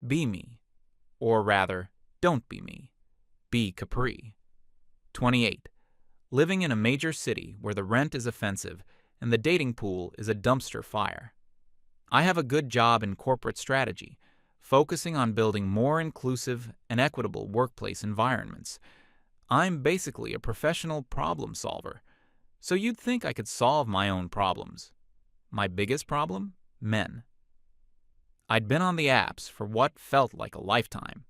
Be me. Or rather, don't be me. Be Capri. 28. Living in a major city where the rent is offensive and the dating pool is a dumpster fire. I have a good job in corporate strategy, focusing on building more inclusive and equitable workplace environments. I'm basically a professional problem solver, so you'd think I could solve my own problems. My biggest problem? Men. I'd been on the apps for what felt like a lifetime.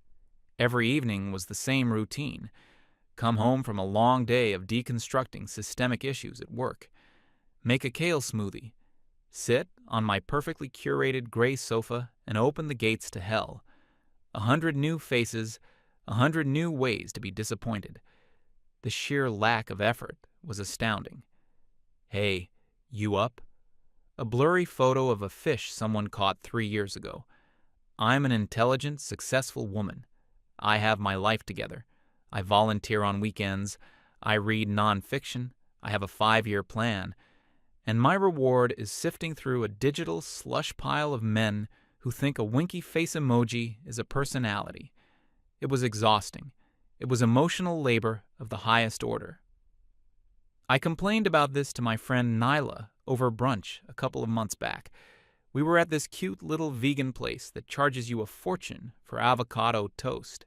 Every evening was the same routine. Come home from a long day of deconstructing systemic issues at work. Make a kale smoothie. Sit on my perfectly curated gray sofa and open the gates to hell. 100 new faces, 100 new ways to be disappointed. The sheer lack of effort was astounding. Hey, you up? A blurry photo of a fish someone caught 3 years ago. I'm an intelligent, successful woman. I have my life together. I volunteer on weekends. I read nonfiction. I have a 5-year plan. And my reward is sifting through a digital slush pile of men who think a winky face emoji is a personality. It was exhausting. It was emotional labor of the highest order. I complained about this to my friend Nyla over brunch a couple of months back. We were at this cute little vegan place that charges you a fortune for avocado toast.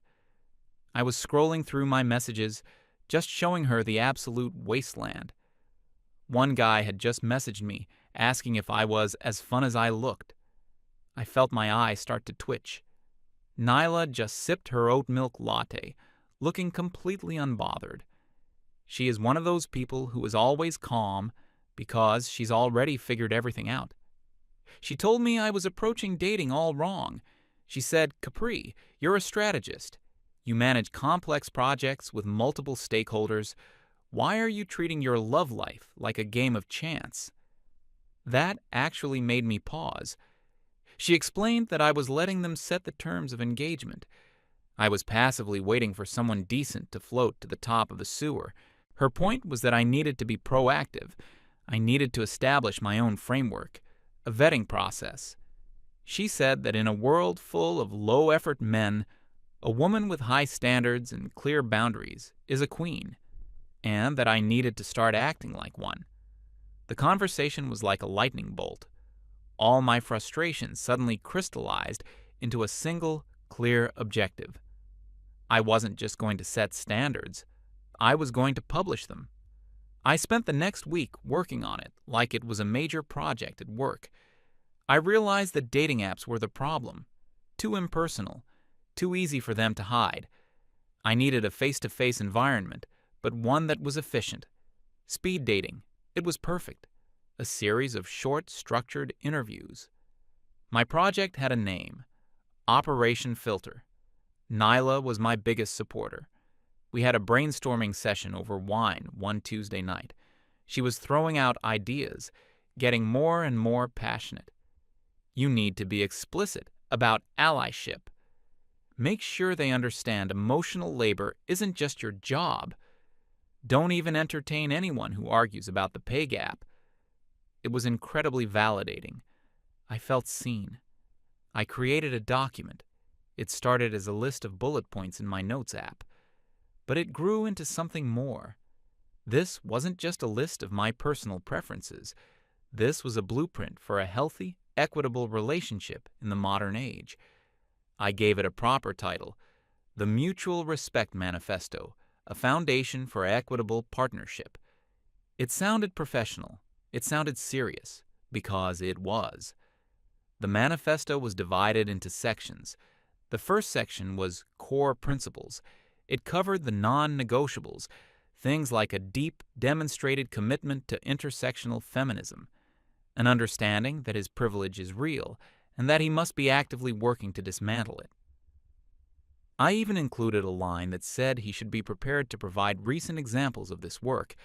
I was scrolling through my messages, just showing her the absolute wasteland. One guy had just messaged me, asking if I was as fun as I looked. I felt my eye start to twitch. Nyla just sipped her oat milk latte, looking completely unbothered. She is one of those people who is always calm because she's already figured everything out. She told me I was approaching dating all wrong. She said, "Capri, you're a strategist. You manage complex projects with multiple stakeholders. Why are you treating your love life like a game of chance?" That actually made me pause. She explained that I was letting them set the terms of engagement. I was passively waiting for someone decent to float to the top of the sewer. Her point was that I needed to be proactive. I needed to establish my own framework, a vetting process. She said that in a world full of low-effort men, a woman with high standards and clear boundaries is a queen, and that I needed to start acting like one. The conversation was like a lightning bolt. All my frustrations suddenly crystallized into a single, clear objective. I wasn't just going to set standards. I was going to publish them. I spent the next week working on it like it was a major project at work. I realized that dating apps were the problem. Too impersonal. Too easy for them to hide. I needed a face-to-face environment, but one that was efficient. Speed dating. It was perfect. A series of short, structured interviews. My project had a name. Operation Filter. Nyla was my biggest supporter. We had a brainstorming session over wine one Tuesday night. She was throwing out ideas, getting more and more passionate. You need to be explicit about allyship. Make sure they understand emotional labor isn't just your job. Don't even entertain anyone who argues about the pay gap. It was incredibly validating. I felt seen. I created a document. It started as a list of bullet points in my notes app, but it grew into something more. This wasn't just a list of my personal preferences. This was a blueprint for a healthy, equitable relationship in the modern age. I gave it a proper title, The Mutual Respect Manifesto, a foundation for equitable partnership. It sounded professional. It sounded serious, because it was. The manifesto was divided into sections. The first section was Core Principles. It covered the non-negotiables, things like a deep, demonstrated commitment to intersectional feminism, an understanding that his privilege is real, and that he must be actively working to dismantle it. I even included a line that said he should be prepared to provide recent examples of this work.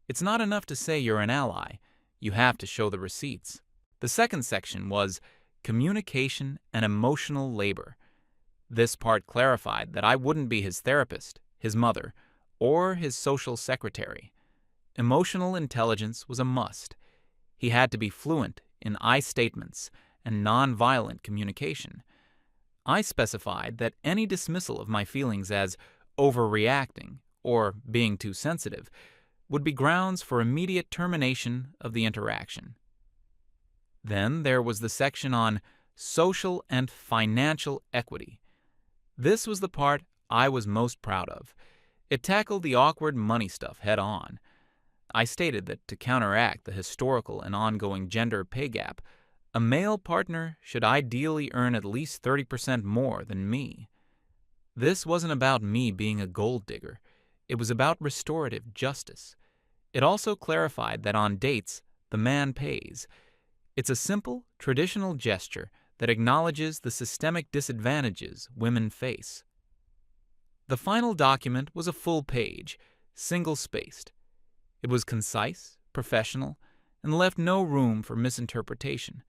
It's not enough to say you're an ally. You have to show the receipts. The second section was Communication and Emotional Labor. This part clarified that I wouldn't be his therapist, his mother, or his social secretary. Emotional intelligence was a must. He had to be fluent in I statements and nonviolent communication. I specified that any dismissal of my feelings as overreacting or being too sensitive would be grounds for immediate termination of the interaction. Then there was the section on social and financial equity. This was the part I was most proud of. It tackled the awkward money stuff head on. I stated that to counteract the historical and ongoing gender pay gap, a male partner should ideally earn at least 30% more than me. This wasn't about me being a gold digger. It was about restorative justice. It also clarified that on dates, the man pays. It's a simple, traditional gesture that acknowledges the systemic disadvantages women face. The final document was a full page, single-spaced. It was concise, professional, and left no room for misinterpretation.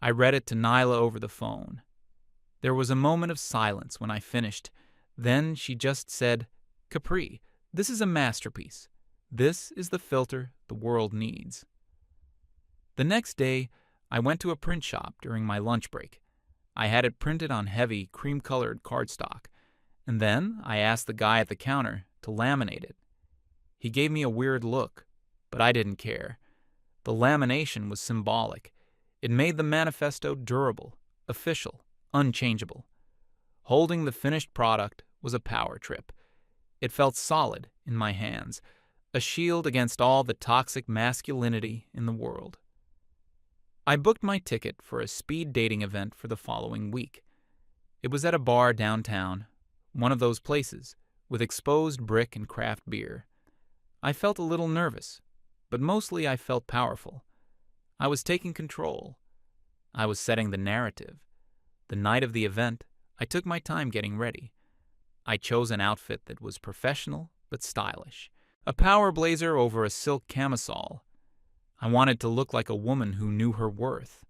I read it to Nyla over the phone. There was a moment of silence when I finished. Then she just said, "Capri, this is a masterpiece. This is the filter the world needs." The next day, I went to a print shop during my lunch break. I had it printed on heavy, cream-colored cardstock, and then I asked the guy at the counter to laminate it. He gave me a weird look, but I didn't care. The lamination was symbolic. It made the manifesto durable, official, unchangeable. Holding the finished product was a power trip. It felt solid in my hands, a shield against all the toxic masculinity in the world. I booked my ticket for a speed dating event for the following week. It was at a bar downtown, one of those places with exposed brick and craft beer. I felt a little nervous, but mostly I felt powerful. I was taking control. I was setting the narrative. The night of the event, I took my time getting ready. I chose an outfit that was professional but stylish, a power blazer over a silk camisole. I wanted to look like a woman who knew her worth.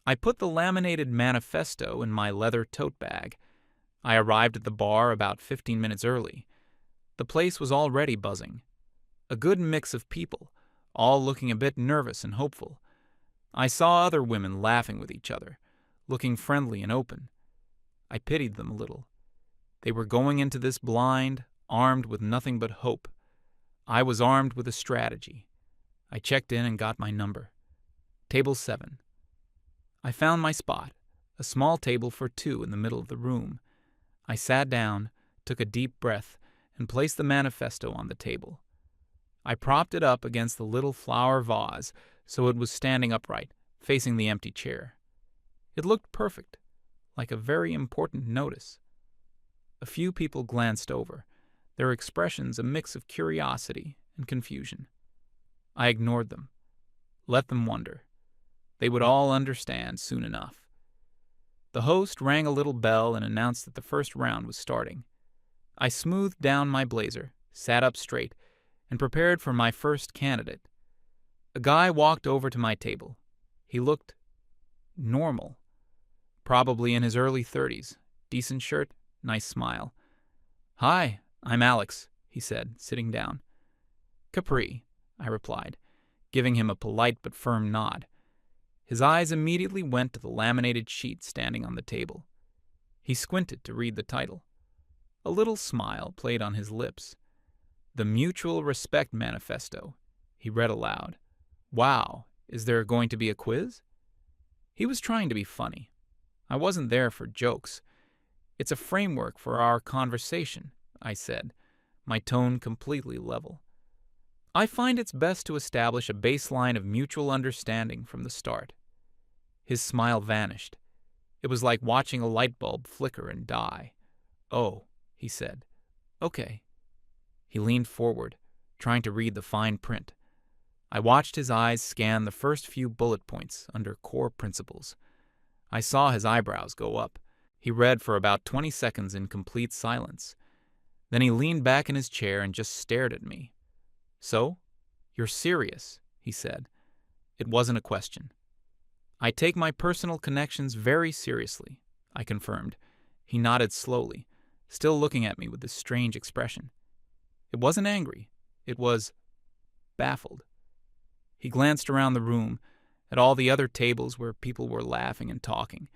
I put the laminated manifesto in my leather tote bag. I arrived at the bar about 15 minutes early. The place was already buzzing. A good mix of people, all looking a bit nervous and hopeful. I saw other women laughing with each other, looking friendly and open. I pitied them a little. They were going into this blind, armed with nothing but hope. I was armed with a strategy. I checked in and got my number. Table 7. I found my spot, a small table for two in the middle of the room. I sat down, took a deep breath, and placed the manifesto on the table. I propped it up against the little flower vase so it was standing upright, facing the empty chair. It looked perfect, like a very important notice. A few people glanced over, their expressions a mix of curiosity and confusion. I ignored them. Let them wonder. They would all understand soon enough. The host rang a little bell and announced that the first round was starting. I smoothed down my blazer, sat up straight, and prepared for my first candidate. A guy walked over to my table. He looked normal. Probably in his early 30s. Decent shirt, nice smile. "Hi, I'm Alex," he said, sitting down. "Capri," I replied, giving him a polite but firm nod. His eyes immediately went to the laminated sheet standing on the table. He squinted to read the title. A little smile played on his lips. "The Mutual Respect Manifesto," he read aloud. "Wow, is there going to be a quiz?" He was trying to be funny. I wasn't there for jokes. "It's a framework for our conversation," I said, my tone completely level. "I find it's best to establish a baseline of mutual understanding from the start." His smile vanished. It was like watching a light bulb flicker and die. "Oh," he said. "Okay." He leaned forward, trying to read the fine print. I watched his eyes scan the first few bullet points under core principles. I saw his eyebrows go up. He read for about 20 seconds in complete silence. Then he leaned back in his chair and just stared at me. "So, you're serious," he said. It wasn't a question. "I take my personal connections very seriously," I confirmed. He nodded slowly, still looking at me with this strange expression. It wasn't angry. It was baffled. He glanced around the room, at all the other tables where people were laughing and talking.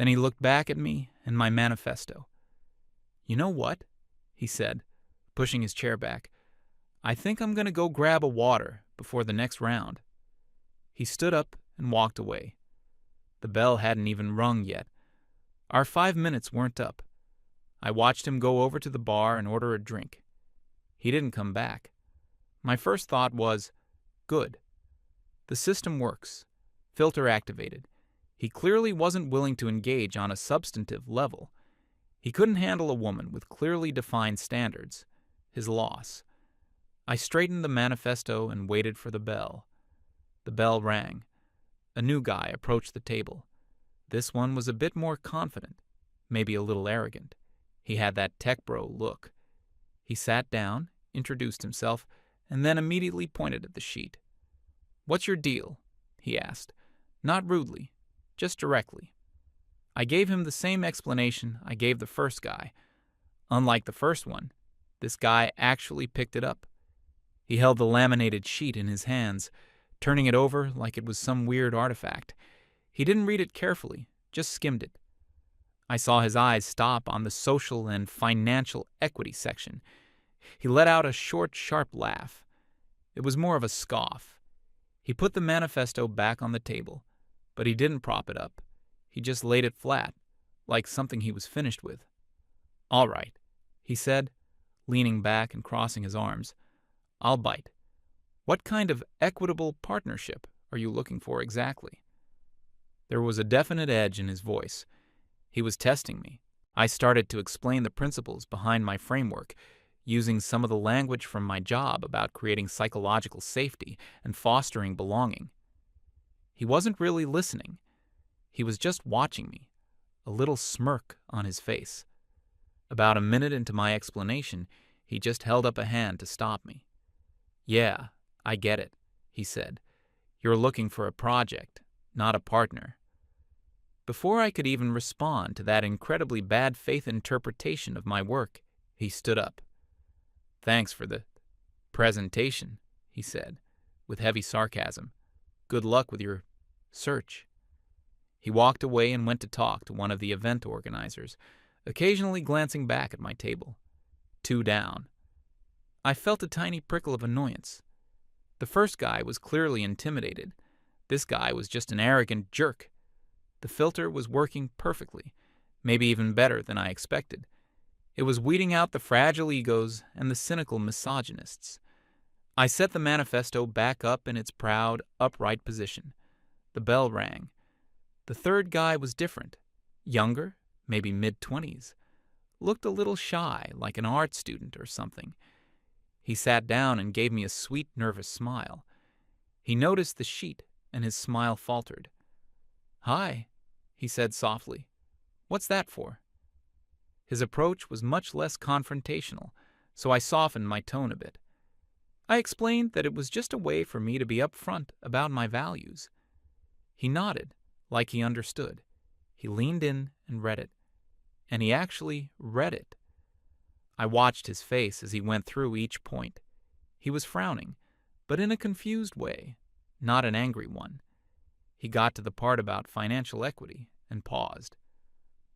Then he looked back at me and my manifesto. "You know what?" he said, pushing his chair back. "I think I'm going to go grab a water before the next round." He stood up and walked away. The bell hadn't even rung yet. Our 5 minutes weren't up. I watched him go over to the bar and order a drink. He didn't come back. My first thought was, good. The system works. Filter activated. He clearly wasn't willing to engage on a substantive level. He couldn't handle a woman with clearly defined standards. His loss. I straightened the manifesto and waited for the bell. The bell rang. A new guy approached the table. This one was a bit more confident, maybe a little arrogant. He had that tech bro look. He sat down, introduced himself, and then immediately pointed at the sheet. "What's your deal?" he asked. Not rudely, just directly. I gave him the same explanation I gave the first guy. Unlike the first one, this guy actually picked it up. He held the laminated sheet in his hands, turning it over like it was some weird artifact. He didn't read it carefully, just skimmed it. I saw his eyes stop on the social and financial equity section. He let out a short, sharp laugh. It was more of a scoff. He put the manifesto back on the table, but he didn't prop it up. He just laid it flat, like something he was finished with. "All right," he said, leaning back and crossing his arms. "I'll bite. What kind of equitable partnership are you looking for exactly?" There was a definite edge in his voice. He was testing me. I started to explain the principles behind my framework, using some of the language from my job about creating psychological safety and fostering belonging. He wasn't really listening. He was just watching me, a little smirk on his face. About a minute into my explanation, he just held up a hand to stop me. "Yeah, I get it," he said. "You're looking for a project, not a partner." Before I could even respond to that incredibly bad faith interpretation of my work, he stood up. "Thanks for the presentation," he said, with heavy sarcasm. "Good luck with your search." He walked away and went to talk to one of the event organizers, occasionally glancing back at my table. 2 down. I felt a tiny prickle of annoyance. The first guy was clearly intimidated. This guy was just an arrogant jerk. The filter was working perfectly, maybe even better than I expected. It was weeding out the fragile egos and the cynical misogynists. I set the manifesto back up in its proud, upright position. The bell rang. The third guy was different. Younger, maybe mid-20s. Looked a little shy, like an art student or something. He sat down and gave me a sweet, nervous smile. He noticed the sheet, and his smile faltered. "Hi," he said softly. "What's that for?" His approach was much less confrontational, so I softened my tone a bit. I explained that it was just a way for me to be upfront about my values. He nodded, like he understood. He leaned in and read it. And he actually read it. I watched his face as he went through each point. He was frowning, but in a confused way, not an angry one. He got to the part about financial equity and paused.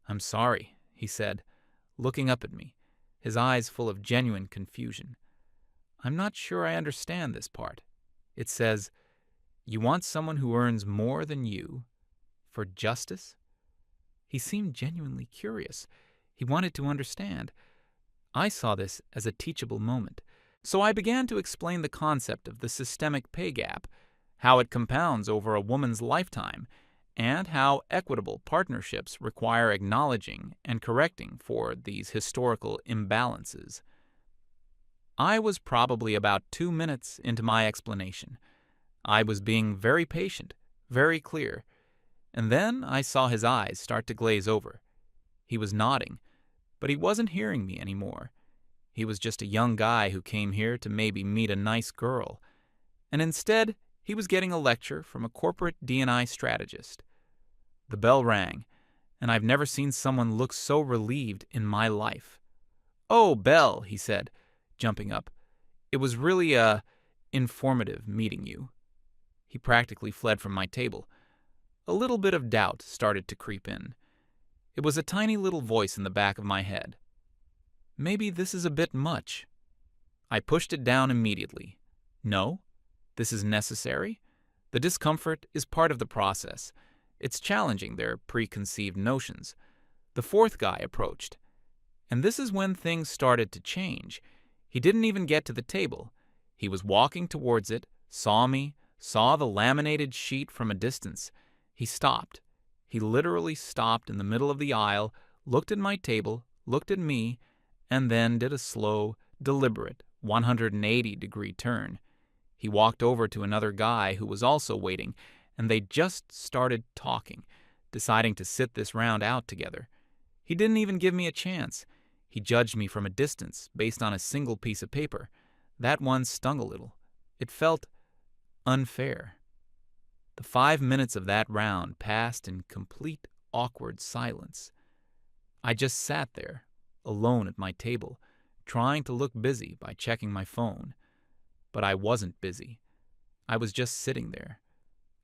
"I'm sorry," he said, looking up at me, his eyes full of genuine confusion. "I'm not sure I understand this part. It says, you want someone who earns more than you for justice?" He seemed genuinely curious. He wanted to understand. I saw this as a teachable moment, so I began to explain the concept of the systemic pay gap, how it compounds over a woman's lifetime, and how equitable partnerships require acknowledging and correcting for these historical imbalances. I was probably about 2 minutes into my explanation. I was being very patient, very clear, and then I saw his eyes start to glaze over. He was nodding, but he wasn't hearing me anymore. He was just a young guy who came here to maybe meet a nice girl, and instead he was getting a lecture from a corporate D&I strategist. The bell rang, and I've never seen someone look so relieved in my life. "Oh, Belle," he said, jumping up. "It was really, informative meeting you." He practically fled from my table. A little bit of doubt started to creep in. It was a tiny little voice in the back of my head. Maybe this is a bit much. I pushed it down immediately. No, this is necessary. The discomfort is part of the process. It's challenging their preconceived notions. The fourth guy approached. And this is when things started to change. He didn't even get to the table. He was walking towards it, saw me, saw the laminated sheet from a distance. He stopped. He literally stopped in the middle of the aisle, looked at my table, looked at me, and then did a slow, deliberate 180-degree turn. He walked over to another guy who was also waiting, and they just started talking, deciding to sit this round out together. He didn't even give me a chance. He judged me from a distance based on a single piece of paper. That one stung a little. It felt unfair. The 5 minutes of that round passed in complete awkward silence. I just sat there, alone at my table, trying to look busy by checking my phone. But I wasn't busy. I was just sitting there.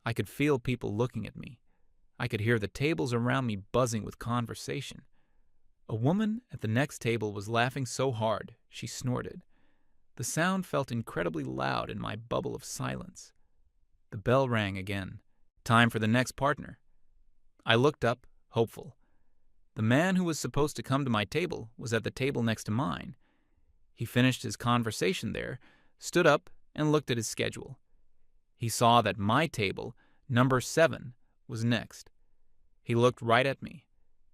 I could feel people looking at me. I could hear the tables around me buzzing with conversation. A woman at the next table was laughing so hard she snorted. The sound felt incredibly loud in my bubble of silence. The bell rang again. Time for the next partner. I looked up, hopeful. The man who was supposed to come to my table was at the table next to mine. He finished his conversation there, stood up, and looked at his schedule. He saw that my table, number 7, was next. He looked right at me.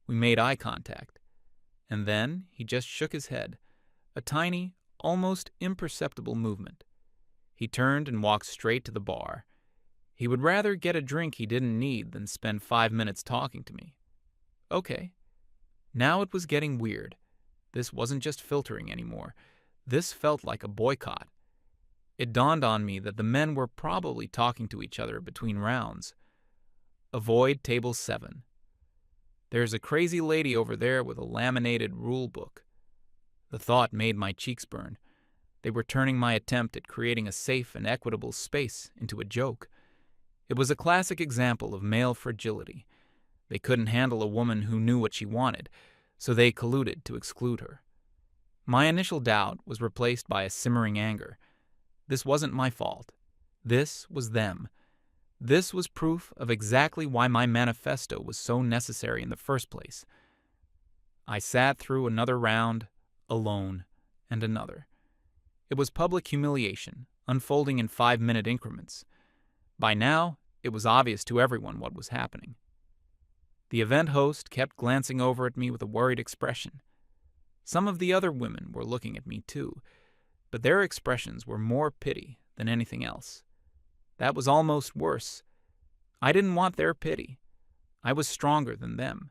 We made eye contact. And then he just shook his head, a tiny, almost imperceptible movement. He turned and walked straight to the bar. He would rather get a drink he didn't need than spend 5 minutes talking to me. Okay. Now it was getting weird. This wasn't just filtering anymore. This felt like a boycott. It dawned on me that the men were probably talking to each other between rounds. Avoid table 7. There's a crazy lady over there with a laminated rule book. The thought made my cheeks burn. They were turning my attempt at creating a safe and equitable space into a joke. It was a classic example of male fragility. They couldn't handle a woman who knew what she wanted, so they colluded to exclude her. My initial doubt was replaced by a simmering anger. This wasn't my fault. This was them. This was proof of exactly why my manifesto was so necessary in the first place. I sat through another round, alone, and another. It was public humiliation, unfolding in 5-minute increments. By now, it was obvious to everyone what was happening. The event host kept glancing over at me with a worried expression. Some of the other women were looking at me too, but their expressions were more pity than anything else. That was almost worse. I didn't want their pity. I was stronger than them.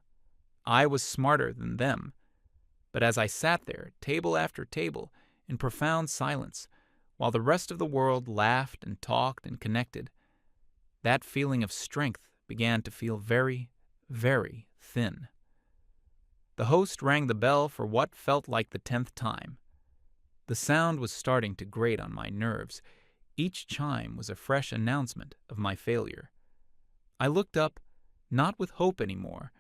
I was smarter than them. But as I sat there, table after table, in profound silence, while the rest of the world laughed and talked and connected, that feeling of strength began to feel very, very thin. The host rang the bell for what felt like the 10th time. The sound was starting to grate on my nerves. Each chime was a fresh announcement of my failure. I looked up, not with hope anymore,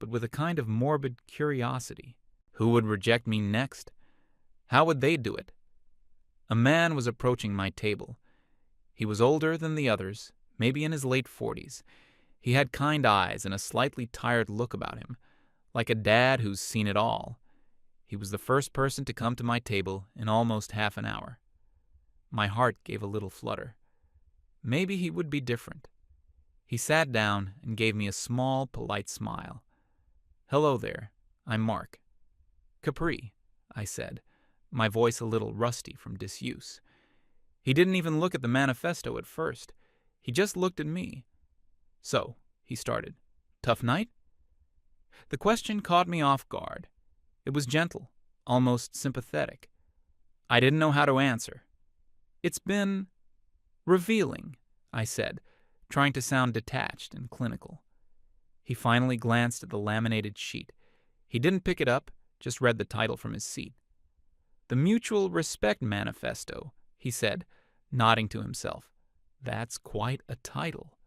but with a kind of morbid curiosity. Who would reject me next? How would they do it? A man was approaching my table. He was older than the others, maybe in his late 40s. He had kind eyes and a slightly tired look about him, like a dad who's seen it all. He was the first person to come to my table in almost half an hour. My heart gave a little flutter. Maybe he would be different. He sat down and gave me a small, polite smile. "Hello there, I'm Mark." "Capri," I said, my voice a little rusty from disuse. He didn't even look at the manifesto at first. He just looked at me. "So," he started, "tough night?" The question caught me off guard. It was gentle, almost sympathetic. I didn't know how to answer. "It's been revealing," I said, trying to sound detached and clinical. He finally glanced at the laminated sheet. He didn't pick it up, just read the title from his seat. "The Mutual Respect Manifesto," he said, nodding to himself. "That's quite a title."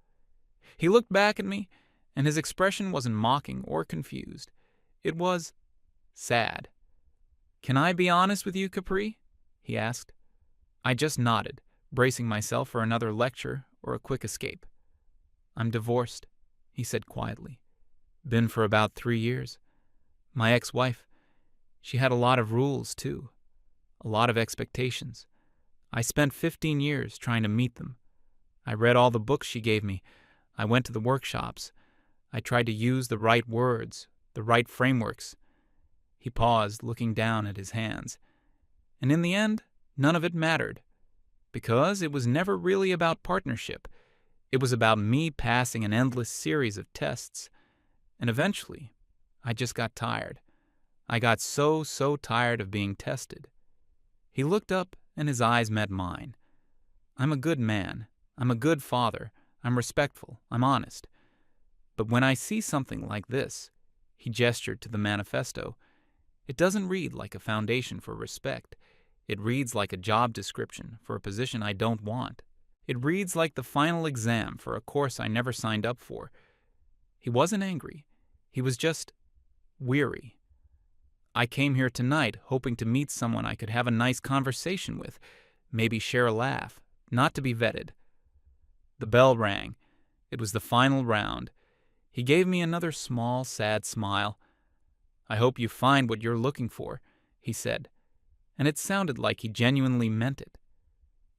He looked back at me, and his expression wasn't mocking or confused. It was sad. "Can I be honest with you, Capri?" he asked. I just nodded, bracing myself for another lecture or a quick escape. "I'm divorced," he said quietly. "Been for about 3 years. My ex-wife, she had a lot of rules, too. A lot of expectations. I spent 15 years trying to meet them. I read all the books she gave me. I went to the workshops. I tried to use the right words, the right frameworks." He paused, looking down at his hands. "And in the end, none of it mattered. Because it was never really about partnership. It was about me passing an endless series of tests. And eventually, I just got tired. I got so tired of being tested." He looked up and his eyes met mine. "I'm a good man. I'm a good father. I'm respectful. I'm honest. But when I see something like this," he gestured to the manifesto, "it doesn't read like a foundation for respect. It reads like a job description for a position I don't want. It reads like the final exam for a course I never signed up for." He wasn't angry. He was just weary. "I came here tonight hoping to meet someone I could have a nice conversation with, maybe share a laugh, not to be vetted." The bell rang. It was the final round. He gave me another small, sad smile. "I hope you find what you're looking for," he said, and it sounded like he genuinely meant it.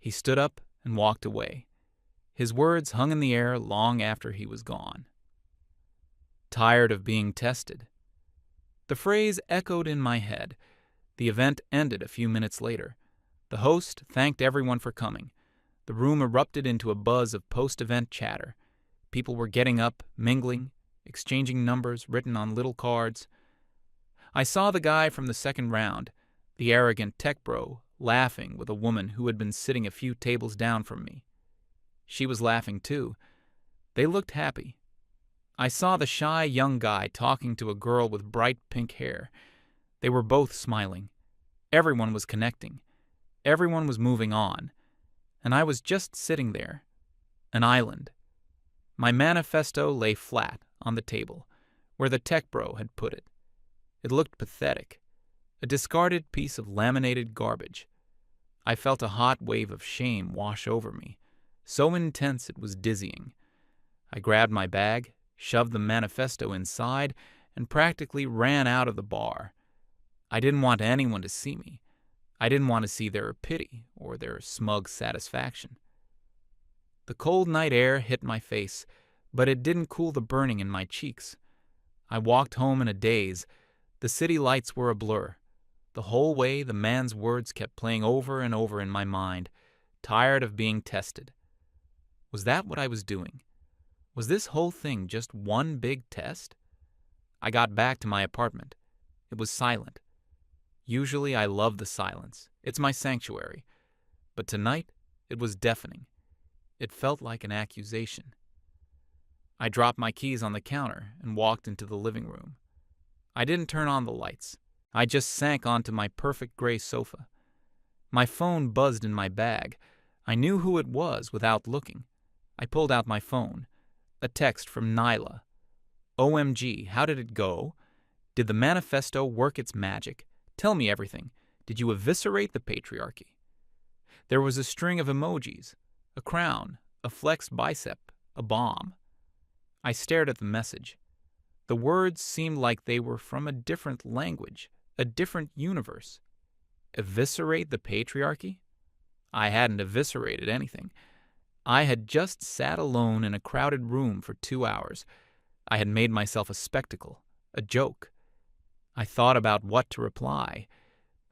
He stood up and walked away. His words hung in the air long after he was gone. Tired of being tested. The phrase echoed in my head. The event ended a few minutes later. The host thanked everyone for coming. The room erupted into a buzz of post-event chatter. People were getting up, mingling, exchanging numbers written on little cards. I saw the guy from the second round, the arrogant tech bro, laughing with a woman who had been sitting a few tables down from me. She was laughing too. They looked happy. I saw the shy young guy talking to a girl with bright pink hair. They were both smiling. Everyone was connecting. Everyone was moving on. And I was just sitting there, an island. My manifesto lay flat on the table, where the tech bro had put it. It looked pathetic, a discarded piece of laminated garbage. I felt a hot wave of shame wash over me, so intense it was dizzying. I grabbed my bag, shoved the manifesto inside, and practically ran out of the bar. I didn't want anyone to see me. I didn't want to see their pity or their smug satisfaction. The cold night air hit my face, but it didn't cool the burning in my cheeks. I walked home in a daze. The city lights were a blur. The whole way the man's words kept playing over and over in my mind, tired of being tested. Was that what I was doing? Was this whole thing just one big test? I got back to my apartment. It was silent. Usually I love the silence. It's my sanctuary. But tonight, it was deafening. It felt like an accusation. I dropped my keys on the counter and walked into the living room. I didn't turn on the lights. I just sank onto my perfect gray sofa. My phone buzzed in my bag. I knew who it was without looking. I pulled out my phone. A text from Nyla. "OMG, how did it go? Did the manifesto work its magic? Tell me everything. Did you eviscerate the patriarchy?" There was a string of emojis, a crown, a flexed bicep, a bomb. I stared at the message. The words seemed like they were from a different language, a different universe. Eviscerate the patriarchy? I hadn't eviscerated anything. I had just sat alone in a crowded room for 2 hours. I had made myself a spectacle, a joke. I thought about what to reply.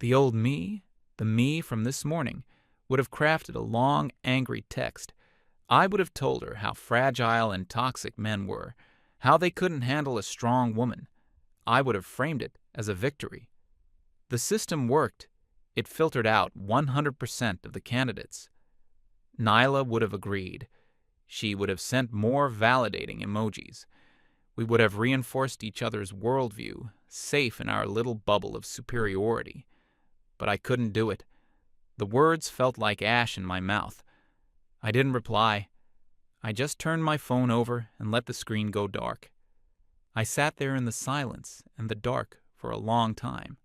The old me, the me from this morning, would have crafted a long, angry text. I would have told her how fragile and toxic men were, how they couldn't handle a strong woman. I would have framed it as a victory. The system worked. It filtered out 100% of the candidates. Nyla would have agreed. She would have sent more validating emojis. We would have reinforced each other's worldview, safe in our little bubble of superiority. But I couldn't do it. The words felt like ash in my mouth. I didn't reply. I just turned my phone over and let the screen go dark. I sat there in the silence and the dark for a long time.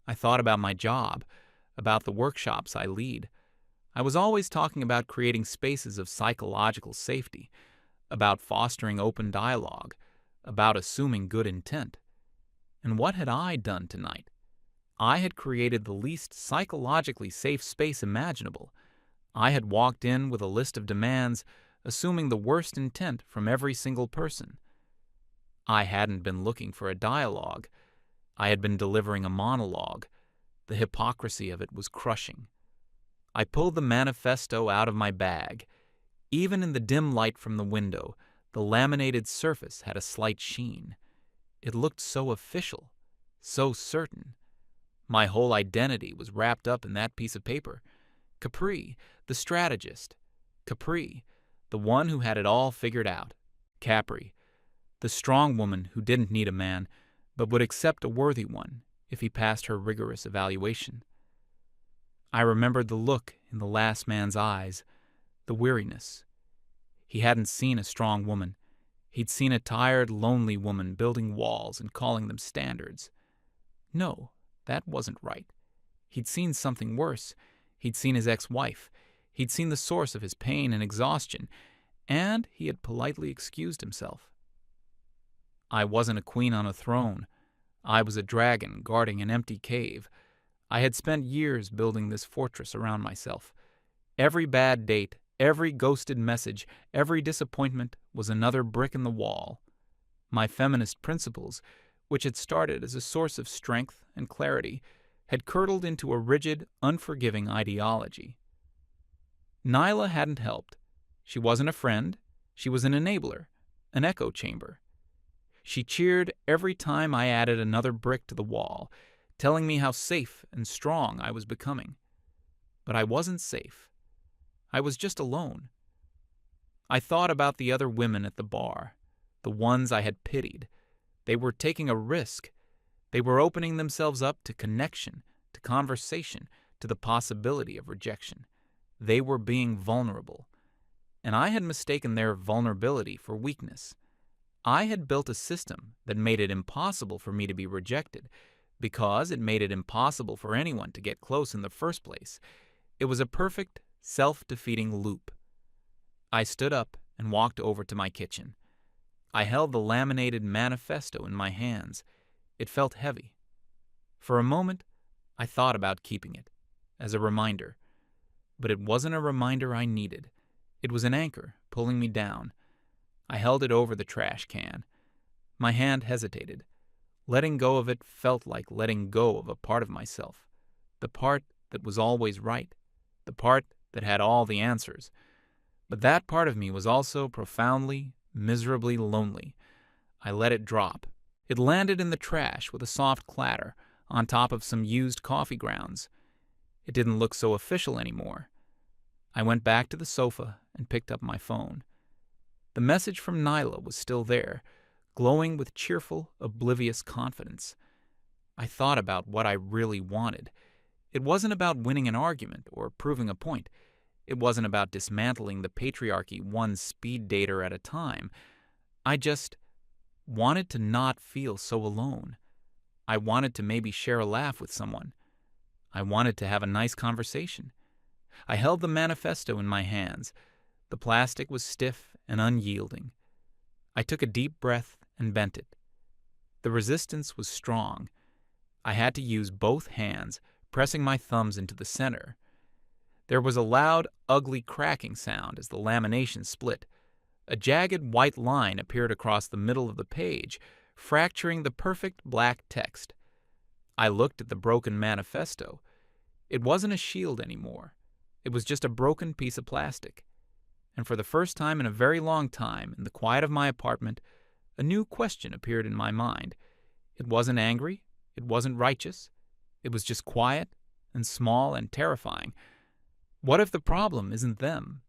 I thought about my job, about the workshops I lead. I was always talking about creating spaces of psychological safety, about fostering open dialogue, about assuming good intent. And what had I done tonight? I had created the least psychologically safe space imaginable. I had walked in with a list of demands, assuming the worst intent from every single person. I hadn't been looking for a dialogue. I had been delivering a monologue. The hypocrisy of it was crushing. I pulled the manifesto out of my bag. Even in the dim light from the window, the laminated surface had a slight sheen. It looked so official, so certain. My whole identity was wrapped up in that piece of paper. Capri, the strategist. Capri, the one who had it all figured out. Capri, the strong woman who didn't need a man, but would accept a worthy one if he passed her rigorous evaluation. I remembered the look in the last man's eyes, the weariness. He hadn't seen a strong woman. He'd seen a tired, lonely woman building walls and calling them standards. No, that wasn't right. He'd seen something worse. He'd seen his ex-wife. He'd seen the source of his pain and exhaustion, and he had politely excused himself. I wasn't a queen on a throne. I was a dragon guarding an empty cave. I had spent years building this fortress around myself. Every bad date, every ghosted message, every disappointment was another brick in the wall. My feminist principles, which had started as a source of strength and clarity, had curdled into a rigid, unforgiving ideology. Nyla hadn't helped. She wasn't a friend. She was an enabler, an echo chamber. She cheered every time I added another brick to the wall, telling me how safe and strong I was becoming. But I wasn't safe. I was just alone. I thought about the other women at the bar, the ones I had pitied. They were taking a risk. They were opening themselves up to connection, to conversation, to the possibility of rejection. They were being vulnerable. And I had mistaken their vulnerability for weakness. I had built a system that made it impossible for me to be rejected, because it made it impossible for anyone to get close in the first place. It was a perfect, self-defeating loop. I stood up and walked over to my kitchen. I held the laminated manifesto in my hands. It felt heavy. For a moment, I thought about keeping it, as a reminder. But it wasn't a reminder I needed. It was an anchor pulling me down. I held it over the trash can. My hand hesitated. Letting go of it felt like letting go of a part of myself, the part that was always right, the part that had all the answers. But that part of me was also profoundly, miserably lonely. I let it drop. It landed in the trash with a soft clatter on top of some used coffee grounds. It didn't look so official anymore. I went back to the sofa and picked up my phone. The message from Nyla was still there, glowing with cheerful, oblivious confidence. I thought about what I really wanted. It wasn't about winning an argument or proving a point. It wasn't about dismantling the patriarchy one speed dater at a time. I just wanted to not feel so alone. I wanted to maybe share a laugh with someone. I wanted to have a nice conversation. I held the manifesto in my hands. The plastic was stiff and unyielding. I took a deep breath and bent it. The resistance was strong. I had to use both hands, pressing my thumbs into the center. There was a loud, ugly cracking sound as the lamination split. A jagged white line appeared across the middle of the page, fracturing the perfect black text. I looked at the broken manifesto. It wasn't a shield anymore. It was just a broken piece of plastic. And for the first time in a very long time, in the quiet of my apartment, a new question appeared in my mind. It wasn't angry. It wasn't righteous. It was just quiet and small and terrifying. What if the problem isn't them?